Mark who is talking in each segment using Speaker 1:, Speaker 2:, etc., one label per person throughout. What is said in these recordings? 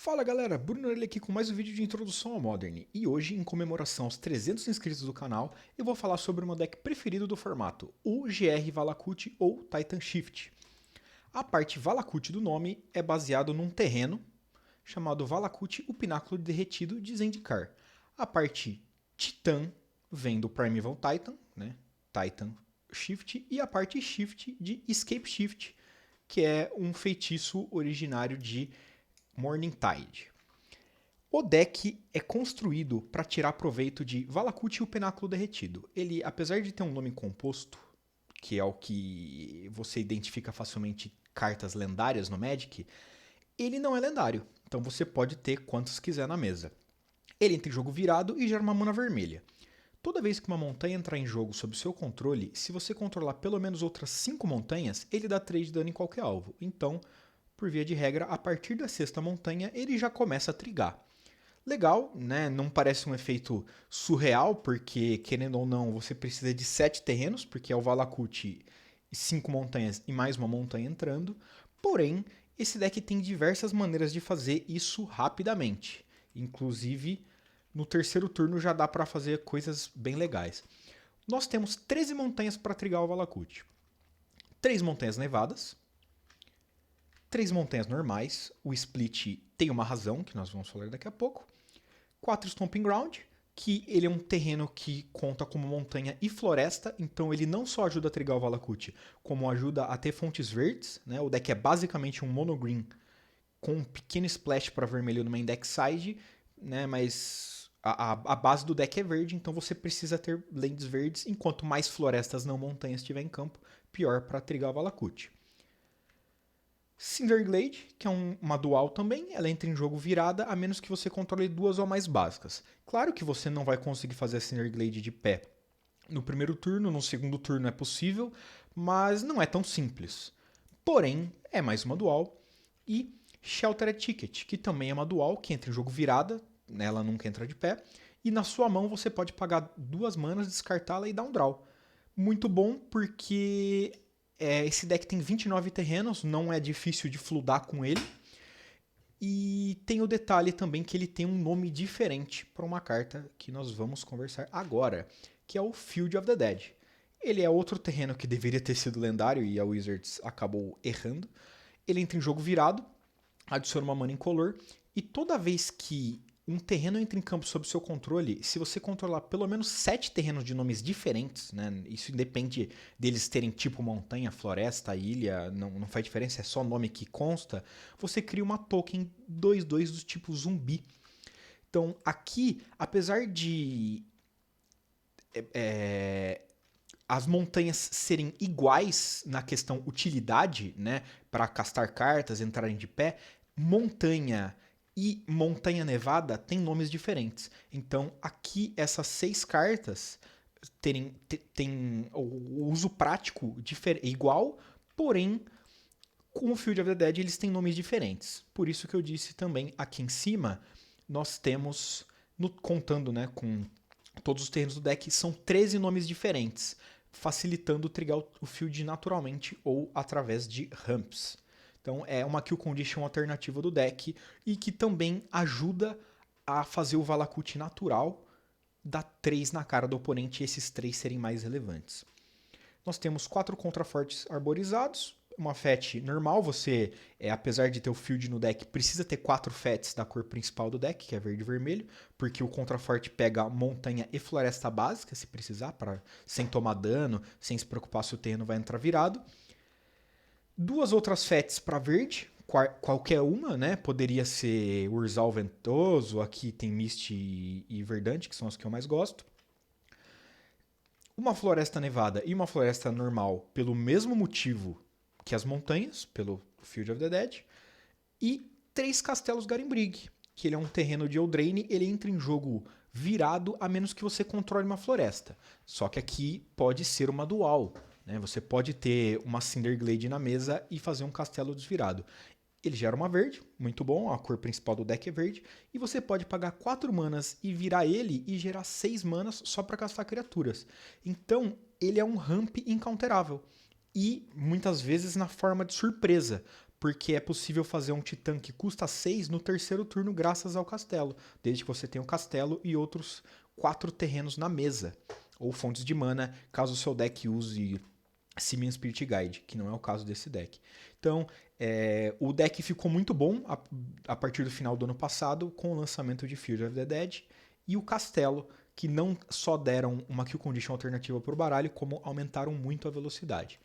Speaker 1: Fala galera, Bruno Orelha aqui com mais um vídeo de introdução ao Modern, e hoje, em comemoração aos 300 inscritos do canal, eu vou falar sobre o meu deck preferido do formato, o GR Valakut ou Titan Shift. A parte Valakut do nome é baseado num terreno chamado Valakut, o Pináculo Derretido de Zendikar. A parte Titã vem do Primeval Titan, né? Titan Shift, e a parte Shift de Escape Shift, que é um feitiço originário de Morningtide. O deck é construído para tirar proveito de Valakut e o Pináculo Derretido. Ele, apesar de ter um nome composto, que é o que você identifica facilmente cartas lendárias no Magic, ele não é lendário. Então você pode ter quantos quiser na mesa. Ele entra em jogo virado e gera uma mana vermelha. Toda vez que uma montanha entrar em jogo sob seu controle, se você controlar pelo menos outras 5 montanhas, ele dá 3 de dano em qualquer alvo. Então, por via de regra, a partir da sexta montanha, ele já começa a trigar. Legal, né? Não parece um efeito surreal, porque, querendo ou não, você precisa de 7 terrenos, porque é o Valakut e 5 montanhas e mais uma montanha entrando. Porém, esse deck tem diversas maneiras de fazer isso rapidamente. Inclusive, no terceiro turno já dá para fazer coisas bem legais. Nós temos 13 montanhas para trigar o Valakut. 3 montanhas nevadas, 3 montanhas normais. O split tem uma razão, que nós vamos falar daqui a pouco. 4 Stomping Ground, que ele é um terreno que conta como montanha e floresta, então ele não só ajuda a trigar o Valakut, como ajuda a ter fontes verdes, né? O deck é basicamente um monogreen com um pequeno splash para vermelho no main deck side, né? Mas a base do deck é verde, então você precisa ter lands verdes, enquanto mais florestas não montanhas tiver em campo, pior para trigar o Valakut. Cinderglade, que é uma dual também, ela entra em jogo virada a menos que você controle 2 ou mais básicas. Claro que você não vai conseguir fazer a Cinderglade de pé no primeiro turno, no segundo turno é possível, mas não é tão simples. Porém, é mais uma dual. E Sheltered Ticket, que também é uma dual, que entra em jogo virada, né, ela nunca entra de pé, e na sua mão você pode pagar 2 manas, descartá-la e dar um draw. Muito bom porque esse deck tem 29 terrenos, não é difícil de fludar com ele. E tem o detalhe também que ele tem um nome diferente para uma carta que nós vamos conversar agora, que é o Field of the Dead. Ele é outro terreno que deveria ter sido lendário e a Wizards acabou errando. Ele entra em jogo virado, adiciona uma mana incolor, e toda vez que um terreno entra em campo sob seu controle, se você controlar pelo menos 7 terrenos de nomes diferentes, né, isso independe deles terem tipo montanha, floresta, ilha, não faz diferença, é só nome que consta, você cria uma token 2/2 do tipo zumbi. Então aqui, apesar de as montanhas serem iguais na questão utilidade, né, para castar cartas, entrarem de pé, montanha e montanha nevada têm nomes diferentes. Então, aqui essas 6 cartas têm o uso prático igual, porém com o Field of the Dead eles têm nomes diferentes. Por isso que eu disse também aqui em cima, nós temos, contando, né, com todos os terrenos do deck, são 13 nomes diferentes, facilitando trigar o field naturalmente ou através de ramps. Então é uma kill condition alternativa do deck e que também ajuda a fazer o Valakut natural dar 3 na cara do oponente e esses 3 serem mais relevantes. Nós temos 4 contrafortes arborizados, uma FAT normal, você, apesar de ter o field no deck, precisa ter 4 FATs da cor principal do deck, que é verde e vermelho, porque o contraforte pega montanha e floresta básica, se precisar, sem tomar dano, sem se preocupar se o terreno vai entrar virado. 2 outras FATs para verde, qualquer uma, né? Poderia ser Urzal Ventoso, aqui tem Mist e Verdante, que são as que eu mais gosto. Uma floresta nevada e uma floresta normal pelo mesmo motivo que as montanhas, pelo Field of the Dead, e 3 castelos Garimbrigue, que ele é um terreno de Eldraine, ele entra em jogo virado a menos que você controle uma floresta. Só que aqui pode ser uma dual, né? Você pode ter uma Cinderglade na mesa e fazer um castelo desvirado. Ele gera uma verde, muito bom, a cor principal do deck é verde, e você pode pagar 4 manas e virar ele e gerar 6 manas só para castar criaturas. Então, ele é um ramp incounterável. E muitas vezes na forma de surpresa, porque é possível fazer um titã que custa 6 no terceiro turno graças ao castelo, desde que você tenha o castelo e outros 4 terrenos na mesa, ou fontes de mana, caso o seu deck use Simian Spirit Guide, que não é o caso desse deck. Então, o deck ficou muito bom a partir do final do ano passado, com o lançamento de Field of the Dead e o castelo, que não só deram uma kill condition alternativa para o baralho, como aumentaram muito a velocidade.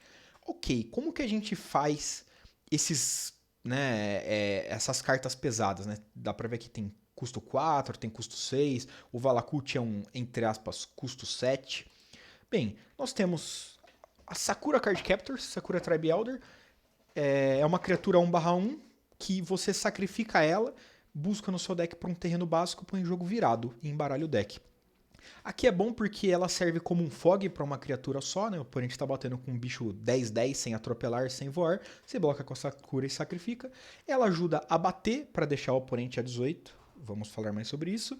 Speaker 1: Ok, como que a gente faz essas cartas pesadas? Né? Dá para ver que tem custo 4, tem custo 6, o Valakut é um, entre aspas, custo 7. Bem, nós temos a Sakura Card Captor, Sakura Tribe Elder, é uma criatura 1/1 que você sacrifica ela, busca no seu deck para um terreno básico, põe em jogo virado e embaralha o deck. Aqui é bom porque ela serve como um fog para uma criatura só, né? O oponente está batendo com um bicho 10/10 sem atropelar, sem voar. Você bloca com a Sakura e sacrifica. Ela ajuda a bater para deixar o oponente a 18. Vamos falar mais sobre isso.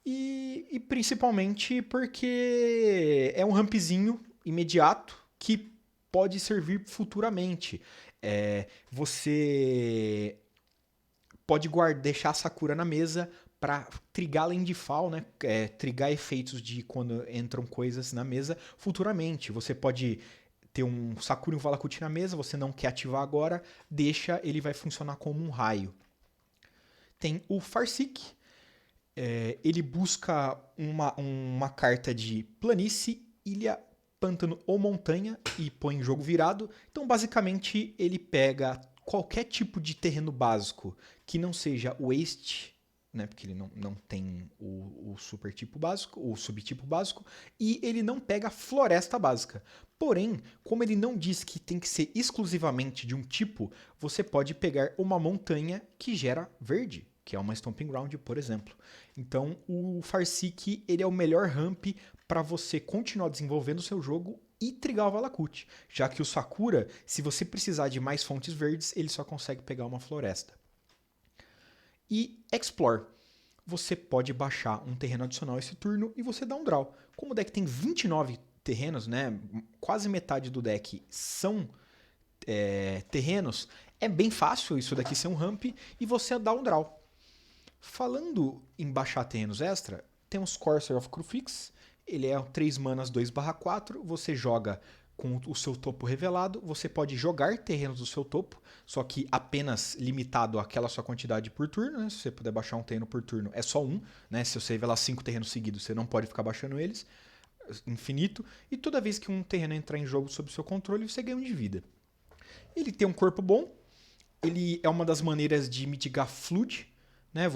Speaker 1: E principalmente porque é um rampzinho imediato que pode servir futuramente. Você pode deixar a Sakura na mesa para trigar Landfall, né? Trigar efeitos de quando entram coisas na mesa futuramente. Você pode ter um Sakura e um Valakut na mesa, você não quer ativar agora, deixa, ele vai funcionar como um raio. Tem o Farseek, ele busca uma carta de planície, ilha, pântano ou montanha e põe em jogo virado. Então, basicamente, ele pega qualquer tipo de terreno básico que não seja waste, né, porque ele não tem o super tipo básico, o subtipo básico, e ele não pega floresta básica. Porém, como ele não diz que tem que ser exclusivamente de um tipo, você pode pegar uma montanha que gera verde, que é uma Stomping Ground, por exemplo. Então, o Farseek, ele é o melhor ramp para você continuar desenvolvendo o seu jogo e trigar o Valakut, já que o Sakura, se você precisar de mais fontes verdes, ele só consegue pegar uma floresta. E Explore. Você pode baixar um terreno adicional esse turno e você dá um draw. Como o deck tem 29 terrenos, né, quase metade do deck são terrenos, é bem fácil isso daqui ser um ramp e você dá um draw. Falando em baixar terrenos extra, temos Corsair of Crufix. Ele é 3 manas 2/4. Você joga com o seu topo revelado. Você pode jogar terrenos do seu topo, só que apenas limitado àquela sua quantidade por turno. Né? Se você puder baixar um terreno por turno, é só um. Né? Se você revelar 5 terrenos seguidos, você não pode ficar baixando eles. Infinito. E toda vez que um terreno entrar em jogo sob seu controle, você ganha um de vida. Ele tem um corpo bom. Ele é uma das maneiras de mitigar flood. Né?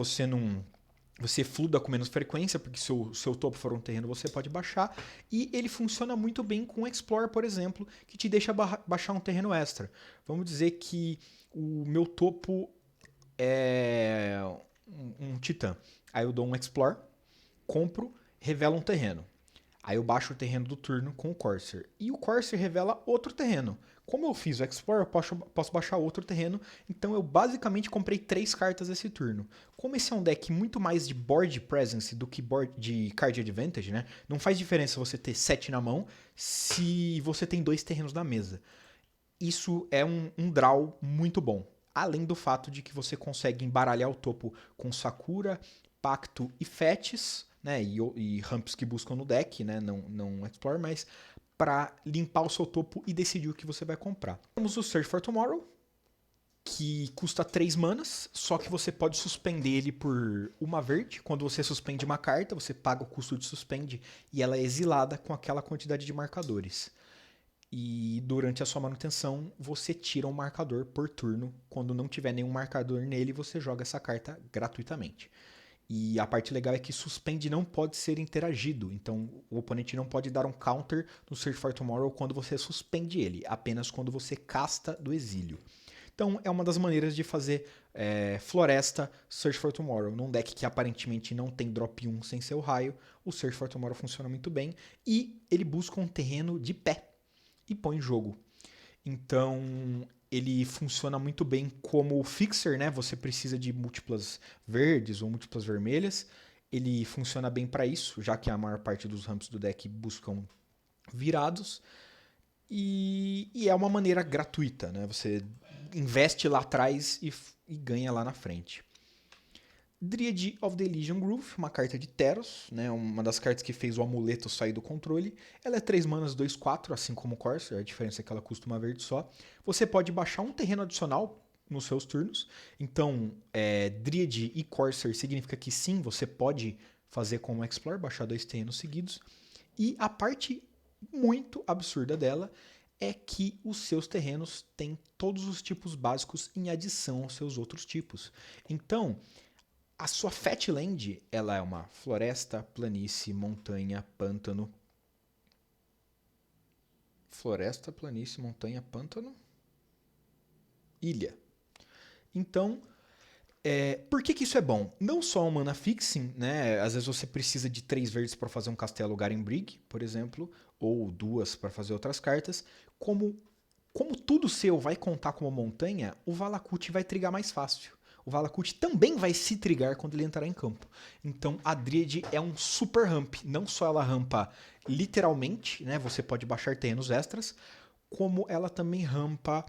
Speaker 1: Você fluda com menos frequência, porque se o seu topo for um terreno, você pode baixar. E ele funciona muito bem com o Explore, por exemplo, que te deixa baixar um terreno extra. Vamos dizer que o meu topo é um titã. Aí eu dou um Explore, compro, revelo um terreno. Aí eu baixo o terreno do turno com o Corsair. E o Corsair revela outro terreno. Como eu fiz o Explore, eu posso baixar outro terreno. Então eu basicamente comprei 3 cartas esse turno. Como esse é um deck muito mais de board presence do que de card advantage, né? Não faz diferença você ter 7 na mão se você tem 2 terrenos na mesa. Isso é um draw muito bom. Além do fato de que você consegue embaralhar o topo com Sakura, Pacto e Fetis, né, e ramps que buscam no deck, né, não Explore, mas para limpar o seu topo e decidir o que você vai comprar. Temos o Search for Tomorrow, que custa 3 manas, só que você pode suspender ele por uma verde. Quando você suspende uma carta, você paga o custo de suspende e ela é exilada com aquela quantidade de marcadores. E durante a sua manutenção, você tira um marcador por turno. Quando não tiver nenhum marcador nele, você joga essa carta gratuitamente. E a parte legal é que suspende não pode ser interagido. Então, o oponente não pode dar um counter no Search for Tomorrow quando você suspende ele, apenas quando você casta do exílio. Então, é uma das maneiras de fazer Floresta Search for Tomorrow. Num deck que aparentemente não tem drop 1 sem seu raio, o Search for Tomorrow funciona muito bem. E ele busca um terreno de pé e põe em jogo. Então, ele funciona muito bem como fixer, né? Você precisa de múltiplas verdes ou múltiplas vermelhas. Ele funciona bem para isso, já que a maior parte dos ramps do deck buscam virados. E é uma maneira gratuita, né? Você investe lá atrás e ganha lá na frente. Dryad of the Elysian Grove, uma carta de Teros, né, uma das cartas que fez o amuleto sair do controle. Ela é 3 manas, 2/4, assim como o Corsair, a diferença é que ela custa uma verde só. Você pode baixar um terreno adicional nos seus turnos. Então, Dryad e Corsair significa que sim, você pode fazer como Explore, baixar 2 terrenos seguidos. E a parte muito absurda dela é que os seus terrenos têm todos os tipos básicos em adição aos seus outros tipos. Então, a sua Fatland, ela é uma floresta, planície, montanha, pântano. Floresta, planície, montanha, pântano. Ilha. Então, por que isso é bom? Não só um mana fixing, né? Às vezes você precisa de 3 verdes para fazer um castelo Garenbrig, por exemplo, ou 2 para fazer outras cartas. Como tudo seu vai contar como montanha, o Valakut vai trigar mais fácil. O Valakut também vai se trigar quando ele entrar em campo. Então a Dryad é um super ramp. Não só ela rampa literalmente, né? Você pode baixar terrenos extras, como ela também rampa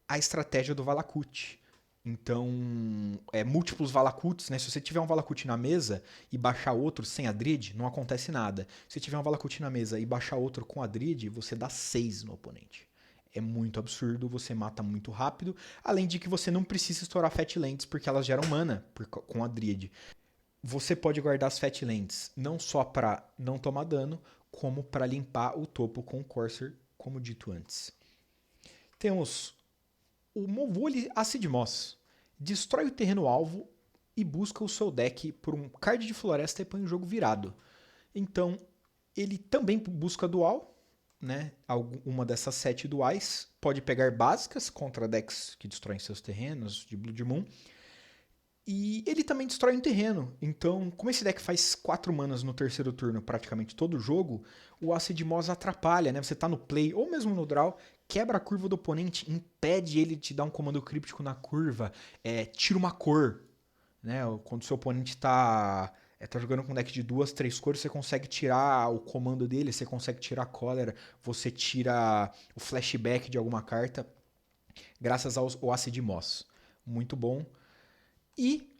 Speaker 1: a estratégia do Valakut. Então, múltiplos Valakuts, né? Se você tiver um Valakut na mesa e baixar outro sem a Dryad, não acontece nada. Se tiver um Valakut na mesa e baixar outro com a Dryad, você dá 6 no oponente. É muito absurdo, você mata muito rápido, além de que você não precisa estourar Fatlands porque elas geram mana com a Dryad. Você pode guardar as Fatlands não só para não tomar dano, como para limpar o topo com o Corsair, como dito antes. Temos o Movoli Acid Moss. Destrói o terreno alvo e busca o seu deck por um card de floresta e põe o jogo virado. Então, ele também busca dual, né? Uma dessas 7 duais. Pode pegar básicas contra decks que destroem seus terrenos de Blood Moon. E ele também destrói um terreno. Então, como esse deck faz 4 manas no terceiro turno, praticamente todo jogo, o Acid Moss atrapalha, né? Você tá no play ou mesmo no draw, quebra a curva do oponente, impede ele de te dar um comando críptico na curva, tira uma cor, né? Quando o seu oponente tá jogando com um deck de 2, 3 cores, você consegue tirar o comando dele, você consegue tirar a cólera, você tira o flashback de alguma carta, graças ao Acid Moss. Muito bom. E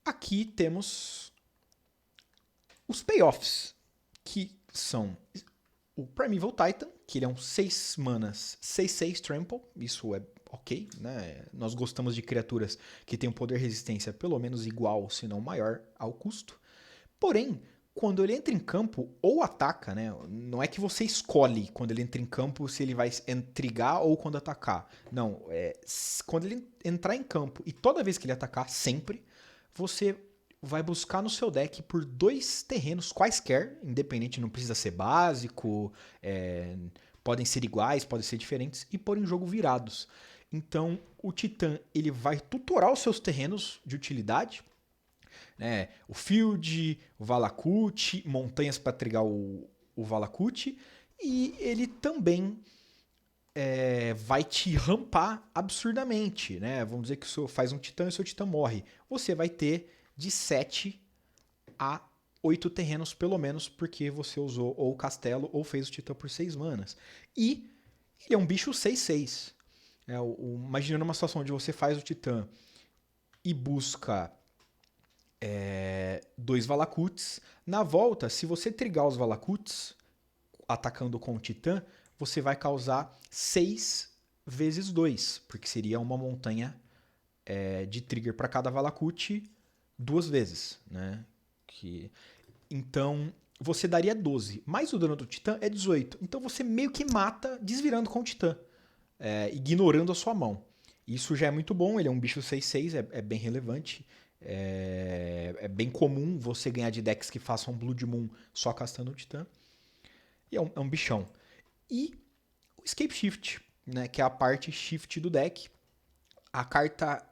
Speaker 1: aqui temos os payoffs, que são o Primeval Titan, que ele é um 6 manas, 6/6 trample, isso é ok, né? Nós gostamos de criaturas que têm um poder resistência pelo menos igual, se não maior, ao custo. Porém, quando ele entra em campo ou ataca, né? Não é que você escolhe quando ele entra em campo se ele vai intrigar ou quando atacar. Não, quando ele entrar em campo e toda vez que ele atacar, sempre, você vai buscar no seu deck por 2 terrenos quaisquer, independente, não precisa ser básico, podem ser iguais, podem ser diferentes, e pôr em jogo virados. Então, o Titã ele vai tutorar os seus terrenos de utilidade, né? O Field, o Valakut, montanhas para trigar o Valakut, e ele também vai te rampar absurdamente, né? Vamos dizer que o seu faz um Titã e o seu Titã morre. Você vai ter de 7 a 8 terrenos, pelo menos, porque você usou ou o castelo ou fez o Titã por 6 manas. E ele é um bicho 6/6. Imaginando uma situação onde você faz o Titã e busca 2 Valakuts. Na volta, se você trigar os Valakuts, atacando com o Titã, você vai causar 6 vezes 2, porque seria uma montanha de trigger para cada Valakut 2 vezes, né? Então, você daria 12, mas o dano do Titã é 18. Então você meio que mata desvirando com o Titã, ignorando a sua mão. Isso já é muito bom, ele é um bicho 6/6, é bem relevante. É bem comum você ganhar de decks que façam Blood Moon só castando o Titã. E é um bichão. E o Escape Shift, né, que é a parte shift do deck. A carta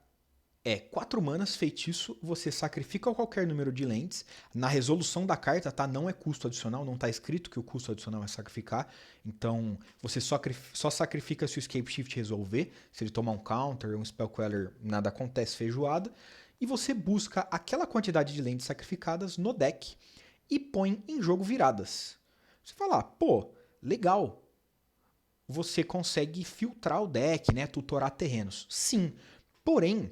Speaker 1: 4 manas, feitiço, você sacrifica qualquer número de lentes. Na resolução da carta, tá? Não é custo adicional, não tá escrito que o custo adicional é sacrificar. Então, você só sacrifica se o Escape Shift resolver. Se ele tomar um counter, um Spell Queller, nada acontece, feijoada. E você busca aquela quantidade de lentes sacrificadas no deck e põe em jogo viradas. Você fala, pô, legal. você consegue filtrar o deck, né? Tutorar terrenos. Sim. Porém,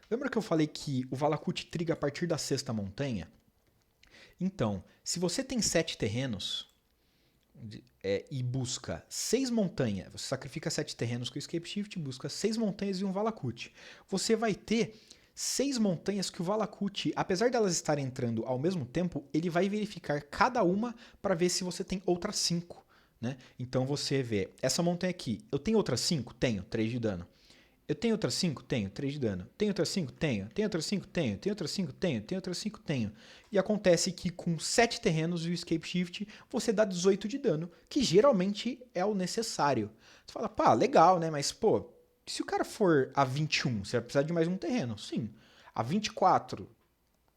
Speaker 1: lembra que eu falei que o Valakut triga a partir da sexta montanha? Então, se você tem 7 terrenos e busca 6 montanhas, você sacrifica 7 terrenos com o Escape Shift, busca 6 montanhas e um Valakut. Você vai ter 6 montanhas que o Valakut, apesar delas estarem entrando ao mesmo tempo, ele vai verificar cada uma para ver se você tem outras 5. Né? Então você vê, essa montanha aqui, eu tenho outras 5? Tenho, 3 de dano. Eu tenho outras 5? Tenho, 3 de dano. Tenho outras 5? Tenho. Tenho outras 5? Tenho. Tenho outras 5? Tenho. Tenho outras 5? Tenho. E acontece que com 7 terrenos e o Escape Shift, você dá 18 de dano, que geralmente é o necessário. Você fala, pá, legal, né? Mas, pô, se o cara for a 21, você vai precisar de mais um terreno? Sim. A 24?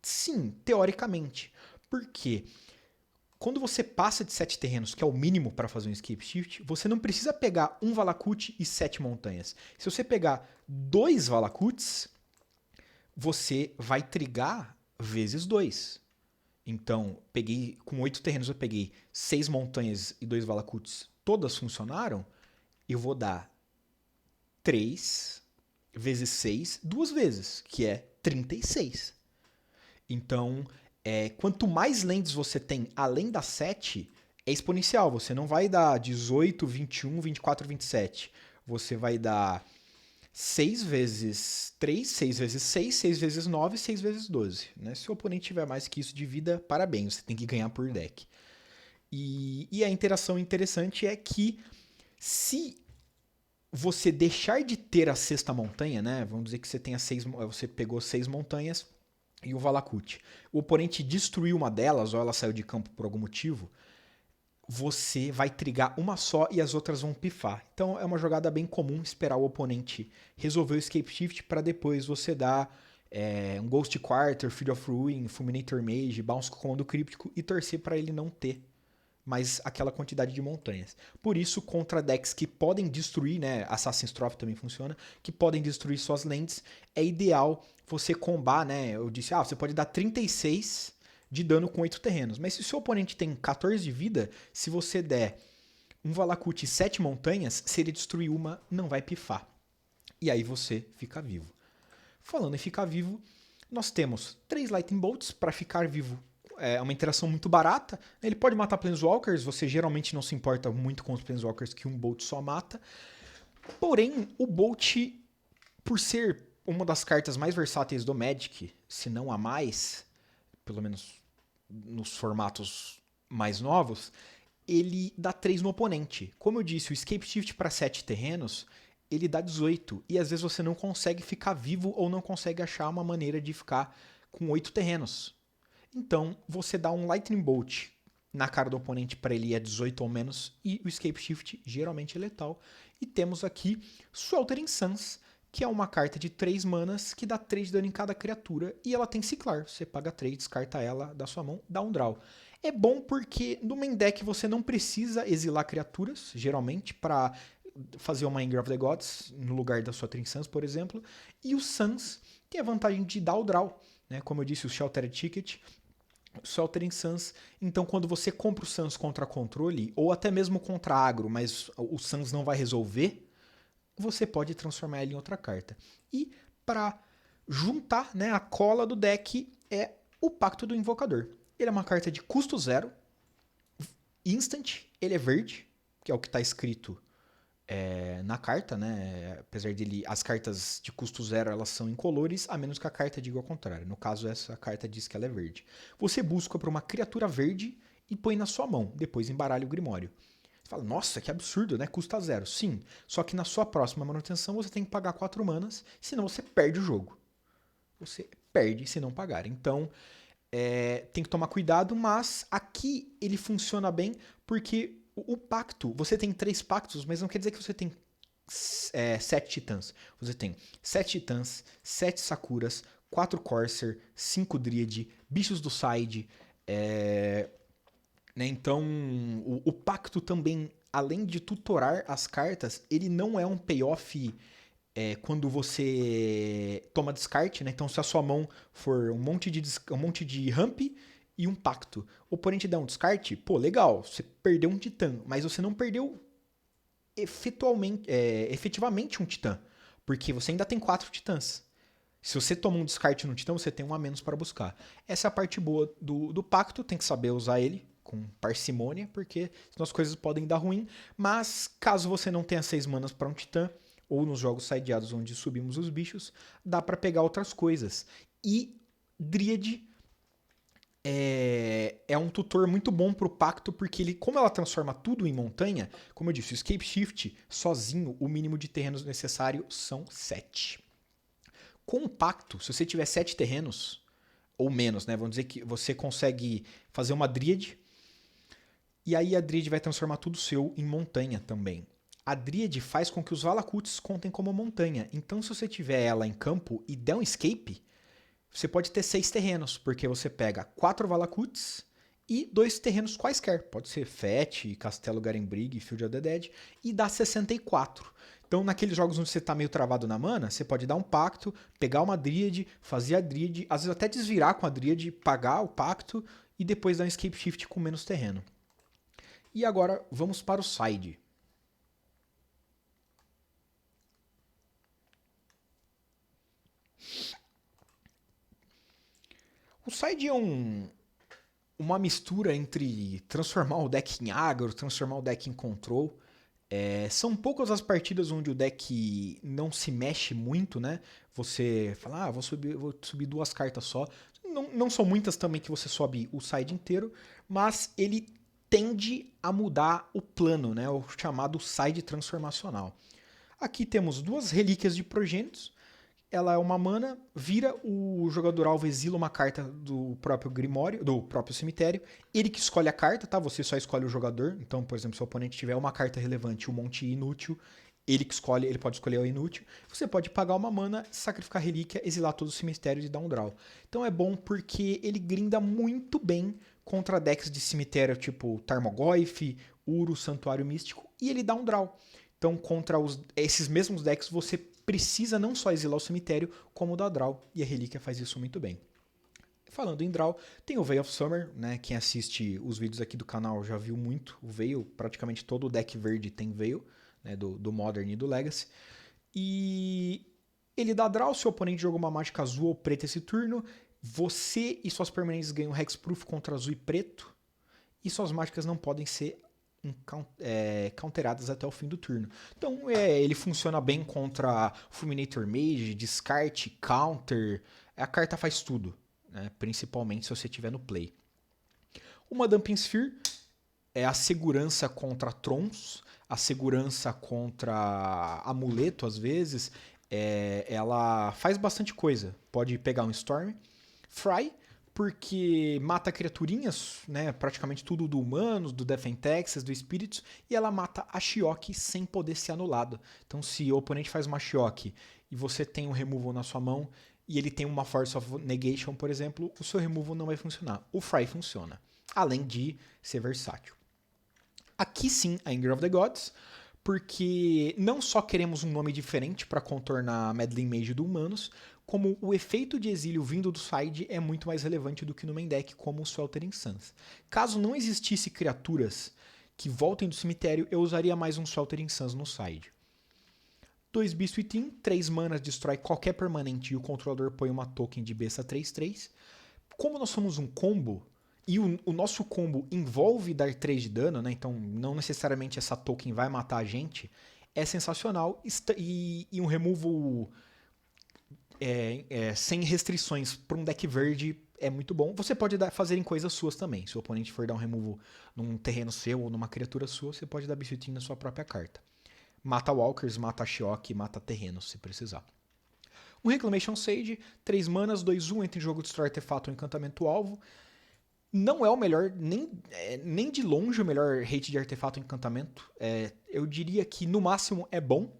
Speaker 1: Sim, teoricamente. Por quê? Quando você passa de 7 terrenos, que é o mínimo para fazer um Escape Shift, você não precisa pegar um Valakut e 7 montanhas. Se você pegar 2 Valakuts, você vai trigar vezes 2. Então, peguei com 8 terrenos, eu peguei 6 montanhas e 2 Valakuts, todas funcionaram, eu vou dar 3 vezes 6 duas vezes, que é 36. Então, quanto mais lentes você tem além das 7, é exponencial. Você não vai dar 18, 21, 24, 27. Você vai dar 6 vezes 3, 6 vezes 6, 6 vezes 9, 6 vezes 12. Né? Se o oponente tiver mais que isso de vida, parabéns, você tem que ganhar por deck. E a interação interessante é que se você deixar de ter a sexta montanha, né? Vamos dizer que você pegou 6 montanhas e o Valakut. O oponente destruiu uma delas, ou ela saiu de campo por algum motivo, você vai trigar uma só e as outras vão pifar. Então é uma jogada bem comum esperar o oponente resolver o Escape Shift para depois você dar um Ghost Quarter, Field of Ruin, Fulminator Mage, Bounce com Comando Críptico e torcer para ele não ter mais aquela quantidade de montanhas. Por isso, contra decks que podem destruir, né, Assassin's Trophy também funciona, que podem destruir suas lands, é ideal você combar, né, eu disse, você pode dar 36 de dano com 8 terrenos, mas se o seu oponente tem 14 de vida, se você der um Valakut e 7 montanhas, se ele destruir uma, não vai pifar. E aí você fica vivo. Falando em ficar vivo, nós temos 3 Lightning Bolts para ficar vivo. É uma interação muito barata. Ele pode matar Planeswalkers, você geralmente não se importa muito com os Planeswalkers que um Bolt só mata. Porém, o Bolt, por ser uma das cartas mais versáteis do Magic, se não a mais, pelo menos nos formatos mais novos, ele dá 3 no oponente. Como eu disse, o Escape Shift para 7 terrenos, ele dá 18. E às vezes você não consegue ficar vivo ou não consegue achar uma maneira de ficar com 8 terrenos. Então, você dá um Lightning Bolt na cara do oponente para ele ir a 18 ou menos, e o Escape Shift geralmente é letal. E temos aqui Sweltering Suns, que é uma carta de 3 manas que dá 3 de dano em cada criatura, e ela tem ciclar. Você paga 3, descarta ela da sua mão, dá um draw. É bom porque no main deck você não precisa exilar criaturas, geralmente, para fazer uma Anger of the Gods no lugar da sua Sweltering Suns, por exemplo. E o Suns tem a vantagem de dar o draw, né? Como eu disse, o Sheltered Ticket, Sweltering Suns. Então, quando você compra o Suns contra controle, ou até mesmo contra agro, mas o Suns não vai resolver, você pode transformar ele em outra carta. E para juntar, né, a cola do deck é o Pacto do Invocador. Ele é uma carta de custo 0, instant, ele é verde, que é o que está escrito na carta, né? Apesar dele, as cartas de custo 0 elas são incolores, a menos que a carta diga ao contrário. No caso, essa carta diz que ela é verde. Você busca por uma criatura verde e põe na sua mão, depois embaralha o Grimório. Você fala, nossa, que absurdo, né? Custa 0. Sim, só que na sua próxima manutenção você tem que pagar 4 manas, senão você perde o jogo. Você perde se não pagar. Então, tem que tomar cuidado, mas aqui ele funciona bem porque o pacto, você tem 3 pactos, mas não quer dizer que você tem 7 titãs. Você tem 7 titãs, 7 sakuras, 4 corsair, 5 dríade, bichos do side. Né? Então, o pacto também, além de tutorar as cartas, ele não é um payoff quando você toma descarte, né? Então, se a sua mão for um monte de ramp e um pacto, o oponente dá um descarte, pô, legal, você perdeu um titã, mas você não perdeu efetivamente um titã, porque você ainda tem 4 titãs. Se você toma um descarte no titã, você tem um a menos para buscar. Essa é a parte boa do pacto, tem que saber usar ele com parcimônia, porque senão as coisas podem dar ruim. Mas caso você não tenha 6 manas para um titã, ou nos jogos sideados onde subimos os bichos, dá para pegar outras coisas. E Dríade é um tutor muito bom pro pacto, porque ele, como ela transforma tudo em montanha, como eu disse, o Escape Shift, sozinho, o mínimo de terrenos necessário são 7. Com o pacto, se você tiver 7 terrenos, ou menos, né? Vamos dizer que você consegue fazer uma Dríade, e aí a Dríade vai transformar tudo seu em montanha também. A Dríade faz com que os Valakuts contem como montanha. Então, se você tiver ela em campo e der um escape, você pode ter 6 terrenos, porque você pega 4 Valakuts e 2 terrenos quaisquer. Pode ser Fett, Castelo Garenbrig, Field of the Dead, e dá 64. Então, naqueles jogos onde você tá meio travado na mana, você pode dar um pacto, pegar uma Dríade, fazer a Dríade, às vezes até desvirar com a Dríade, pagar o pacto e depois dar um Escape Shift com menos terreno. E agora, vamos para o side. O side é uma mistura entre transformar o deck em agro, transformar o deck em control. São poucas as partidas onde o deck não se mexe muito, né? Você fala, vou subir 2 cartas só. Não são muitas também que você sobe o side inteiro, mas ele tende a mudar o plano, né? O chamado side transformacional. Aqui temos 2 relíquias de progênitos. Ela é uma mana, vira, o jogador alvo exila uma carta do próprio Grimório, do próprio cemitério. Ele que escolhe a carta, tá? Você só escolhe o jogador. Então, por exemplo, se o oponente tiver uma carta relevante e um monte inútil, ele que escolhe, ele pode escolher o inútil. Você pode pagar uma mana, sacrificar a relíquia, exilar todos os cemitérios e dar um draw. Então é bom porque ele grinda muito bem contra decks de cemitério tipo Tarmogoyf, Uro, Santuário Místico, e ele dá um draw. Então, contra esses mesmos decks, você precisa não só exilar o cemitério, como dar draw, e a relíquia faz isso muito bem. Falando em draw, tem o Veil of Summer, né? Quem assiste os vídeos aqui do canal já viu muito o Veil, praticamente todo o deck verde tem Veil, né? Do Modern e do Legacy. E ele dá draw, se o oponente jogou uma mágica azul ou preta esse turno, você e suas permanentes ganham Hexproof contra azul e preto, e suas mágicas não podem ser counteradas até o fim do turno. Então ele funciona bem contra Fulminator Mage, descarte, counter. A carta faz tudo, né? Principalmente se você estiver no play. Uma Dumping Sphere é a segurança contra Trons, a segurança contra amuleto às vezes. Ela faz bastante coisa. Pode pegar um Storm. Fry, porque mata criaturinhas, né, praticamente tudo do humanos, do Defentex, do Espíritos, e ela mata a Shioki sem poder ser anulado. Então, se o oponente faz uma Shioki e você tem um removal na sua mão e ele tem uma Force of Negation, por exemplo, o seu removal não vai funcionar. O Fry funciona, além de ser versátil. Aqui sim, a Anger of the Gods, porque não só queremos um nome diferente para contornar a Meddling Mage do Humanos, como o efeito de exílio vindo do side é muito mais relevante do que no main deck, como o Sweltering Suns. Caso não existisse criaturas que voltem do cemitério, eu usaria mais um Sweltering Suns no side. 2 Beast Within, 3 manas, destrói qualquer permanente e o controlador põe uma token de besta 3/3. Como nós somos um combo, e o nosso combo envolve dar 3 de dano, né? Então não necessariamente essa token vai matar a gente, é sensacional. E um removal sem restrições para um deck verde é muito bom. Você pode fazer em coisas suas também. Se o oponente for dar um removal num terreno seu ou numa criatura sua, você pode dar Beast na sua própria carta. Mata Walkers, mata Shioki, mata terrenos, se precisar. Um Reclamation Sage, 3 manas, 2/1, entra em jogo, destrói artefato ou encantamento alvo. Não é o melhor, nem de longe o melhor hate de artefato ou encantamento. Eu diria que no máximo é bom.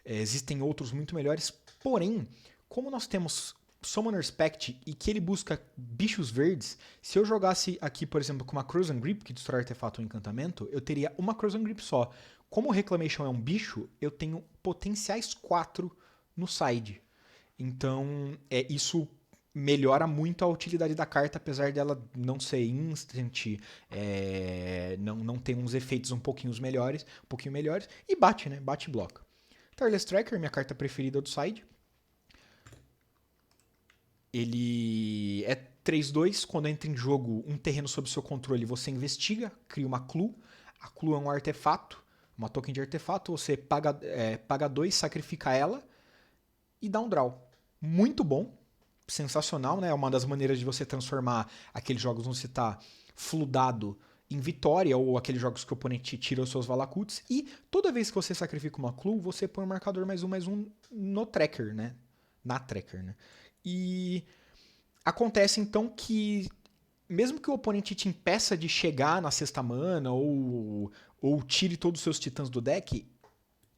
Speaker 1: Existem outros muito melhores. Porém, como nós temos Summoner's Pact e que ele busca bichos verdes, se eu jogasse aqui, por exemplo, com uma Crozen Grip, que destrói artefato ou encantamento, eu teria uma Crozen Grip só. Como o Reclamation é um bicho, eu tenho potenciais 4 no side. Então, isso melhora muito a utilidade da carta, apesar dela não ser instant, não ter uns efeitos um pouquinho melhores, e bate, né? Bate e bloca. Tireless Tracker, minha carta preferida do side. Ele é 3/2, quando entra em jogo um terreno sob seu controle, você investiga, cria uma clue. A clue é um artefato, uma token de artefato, você paga 2, sacrifica ela e dá um draw. Muito bom, sensacional, né? É uma das maneiras de você transformar aqueles jogos onde você está fludado em vitória, ou aqueles jogos que o oponente tira os seus Valakuts. E toda vez que você sacrifica uma clue, você põe um marcador +1/+1 no tracker, né? Na tracker, né? E acontece então que, mesmo que o oponente te impeça de chegar na sexta mana ou tire todos os seus titãs do deck,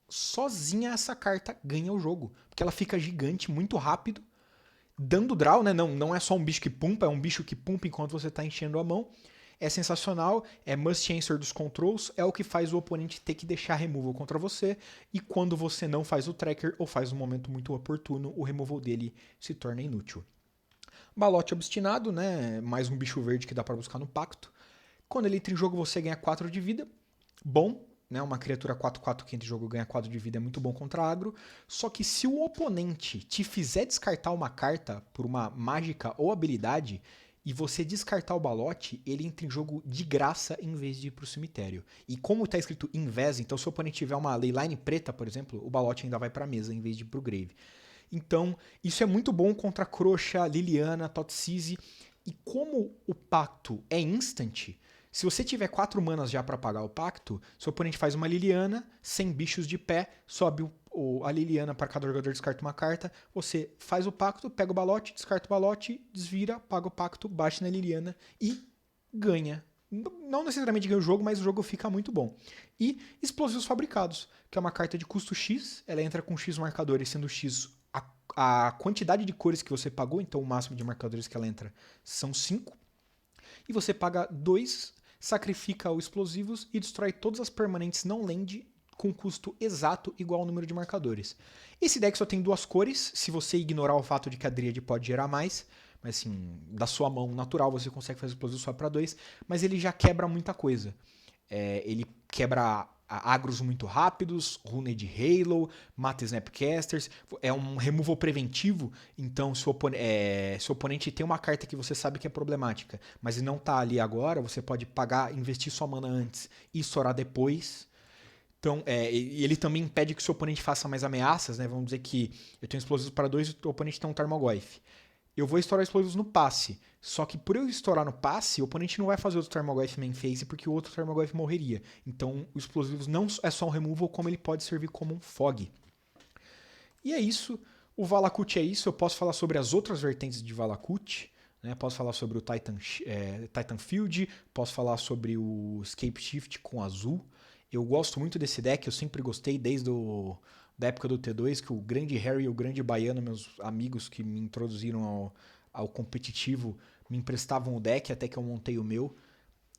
Speaker 1: sozinha essa carta ganha o jogo. Porque ela fica gigante muito rápido, dando draw, né? Não é só um bicho que pumpa, é um bicho que pumpa enquanto você está enchendo a mão. É sensacional, é must answer dos controls, é o que faz o oponente ter que deixar removal contra você, e quando você não faz o tracker ou faz um momento muito oportuno, o removal dele se torna inútil. Balote Obstinado, né? Mais um bicho verde que dá para buscar no pacto. Quando ele entra em jogo, você ganha 4 de vida. Bom, né? Uma criatura 4/4 que entra em jogo ganha 4 de vida é muito bom contra agro. Só que se o oponente te fizer descartar uma carta por uma mágica ou habilidade, e você descartar o balote, ele entra em jogo de graça em vez de ir pro cemitério. E como está escrito invés, então se o oponente tiver uma leyline preta, por exemplo, o balote ainda vai pra mesa em vez de ir pro grave. Então, isso é muito bom contra Croxa, Liliana, Thoughtseize. E como o pacto é instant, se você tiver 4 manas já para pagar o pacto, seu oponente faz uma Liliana, sem bichos de pé, sobe a Liliana para cada jogador, descarta uma carta, você faz o pacto, pega o balote, descarta o balote, desvira, paga o pacto, bate na Liliana e ganha. Não necessariamente ganha o jogo, mas o jogo fica muito bom. E Explosivos Fabricados, que é uma carta de custo X, ela entra com X marcadores, sendo X a quantidade de cores que você pagou, então o máximo de marcadores que ela entra são 5. E você paga 2, sacrifica os explosivos e destrói todas as permanentes não land com custo exato igual ao número de marcadores. Esse deck só tem 2 cores, se você ignorar o fato de que a Dríade pode gerar mais, mas assim, da sua mão natural você consegue fazer explosivos só para 2, mas ele já quebra muita coisa. Ele quebra agros muito rápidos, Runed Halo, mata Snapcasters, é um removal preventivo, então se o oponente tem uma carta que você sabe que é problemática, mas não tá ali agora, você pode pagar, investir sua mana antes e estourar depois. Então, ele também impede que o seu oponente faça mais ameaças, né? Vamos dizer que eu tenho explosivos para 2 e o oponente tem um Tarmogoyf. Eu vou estourar explosivos no passe. Só que por eu estourar no passe, o oponente não vai fazer outro Tarmogoyf main phase, porque o outro Tarmogoyf morreria. Então, o explosivos não é só um removal, como ele pode servir como um fog. E é isso. O Valakut é isso. Eu posso falar sobre as outras vertentes de Valakut. Né? Posso falar sobre o Titan Field. Posso falar sobre o Escape Shift com azul. Eu gosto muito desse deck. Eu sempre gostei desde da época do T2, que o grande Harry e o grande Baiano, meus amigos que me introduziram ao competitivo, me emprestavam o deck até que eu montei o meu.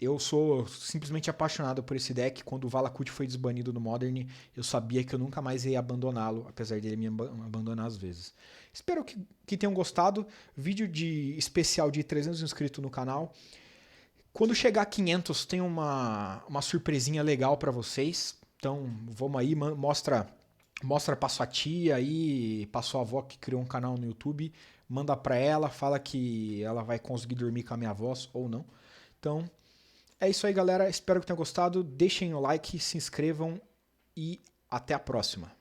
Speaker 1: Eu sou simplesmente apaixonado por esse deck. Quando o Valakut foi desbanido no Modern, eu sabia que eu nunca mais ia abandoná-lo, apesar dele me abandonar às vezes. Espero que tenham gostado. Vídeo especial de 300 inscritos no canal. Quando chegar a 500, tem uma surpresinha legal para vocês. Então, vamos aí, mostra pra sua tia aí, pra sua avó que criou um canal no YouTube. Manda pra ela, fala que ela vai conseguir dormir com a minha voz ou não. Então, é isso aí, galera. Espero que tenham gostado. Deixem o like, se inscrevam e até a próxima.